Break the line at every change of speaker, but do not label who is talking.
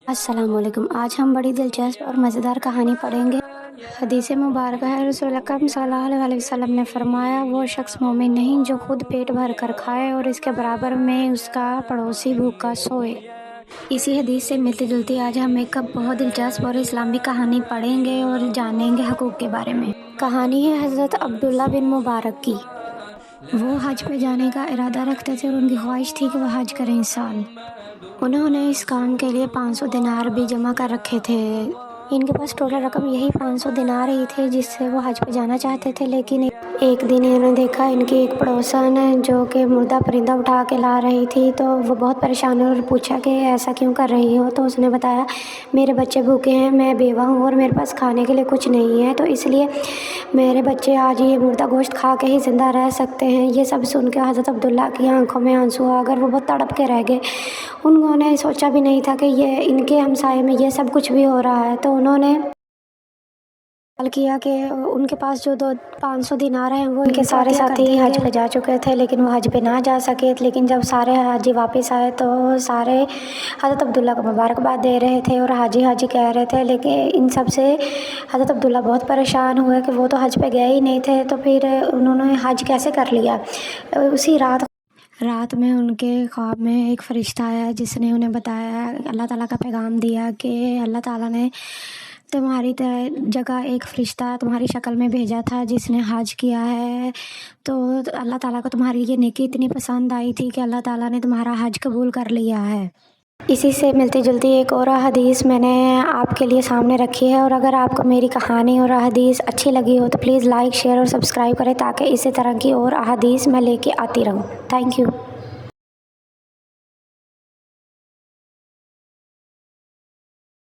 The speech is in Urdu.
السلام علیکم۔ آج ہم بڑی دلچسپ اور مزیدار کہانی پڑھیں گے۔ حدیث مبارکہ ہے، رسول اکرم صلی اللہ علیہ وسلم نے فرمایا، وہ شخص مومن نہیں جو خود پیٹ بھر کر کھائے اور اس کے برابر میں اس کا پڑوسی بھوکا سوئے۔ اسی حدیث سے ملتی جلتی آج ہم ایک بہت دلچسپ اور اسلامی کہانی پڑھیں گے اور جانیں گے حقوق کے بارے میں۔ کہانی ہے حضرت عبداللہ بن مبارک کی۔ وہ حج پہ جانے کا ارادہ رکھتے تھے اور ان کی خواہش تھی کہ وہ حج کریں اس سال۔ انہوں نے اس کام کے لیے 500 دینار بھی جمع کر رکھے تھے۔ ان کے پاس ٹوٹل رقم یہی 500 دینار ہی تھے جس سے وہ حج پہ جانا چاہتے تھے، لیکن ایک دن انہوں نے دیکھا ان کی ایک پڑوسن جو کہ مردہ پرندہ اٹھا کے لا رہی تھی، تو وہ بہت پریشان ہوئی اور پوچھا کہ ایسا کیوں کر رہی ہو؟ تو اس نے بتایا، میرے بچے بھوکے ہیں، میں بیوہ ہوں اور میرے پاس کھانے کے لیے کچھ نہیں ہے، تو اس لیے میرے بچے آج یہ مردہ گوشت کھا کے ہی زندہ رہ سکتے ہیں۔ یہ سب سن کے حضرت عبداللہ کی آنکھوں میں آنسو آ گئے، وہ بہت تڑپ کے رہ گئے۔ انہوں نے سوچا بھی نہیں تھا کہ یہ ان کے ہمسائے میں یہ سب کچھ بھی ہو رہا ہے، تو انہوں نے سوال کیا کہ ان کے پاس جو 500 دینار ہیں وہ ان کے سارے ساتھی حج پہ جا چکے تھے لیکن وہ حج پہ نہ جا سکے، لیکن جب سارے حاجی واپس آئے تو سارے حضرت عبداللہ کو مبارکباد دے رہے تھے اور حاجی حاجی کہہ رہے تھے، لیکن ان سب سے حضرت عبداللہ بہت پریشان ہوئے کہ وہ تو حج پہ گئے ہی نہیں تھے، تو پھر انہوں نے حج کیسے کر لیا۔ اسی رات میں ان کے خواب میں ایک فرشتہ آیا جس نے انہیں بتایا، اللہ تعالیٰ کا پیغام دیا کہ اللہ تعالیٰ نے تمہاری جگہ ایک فرشتہ تمہاری شکل میں بھیجا تھا جس نے حج کیا ہے، تو اللہ تعالیٰ کو تمہاری یہ نیکی اتنی پسند آئی تھی کہ اللہ تعالیٰ نے تمہارا حج قبول کر لیا ہے۔ اسی سے ملتی جلتی ایک اور حدیث میں نے آپ کے لیے سامنے رکھی ہے، اور اگر آپ کو میری کہانی اور حدیث اچھی لگی ہو تو پلیز لائک، شیئر اور سبسکرائب کریں تاکہ اسی طرح کی اور احادیث میں لے کے آتی رہوں۔ Thank you.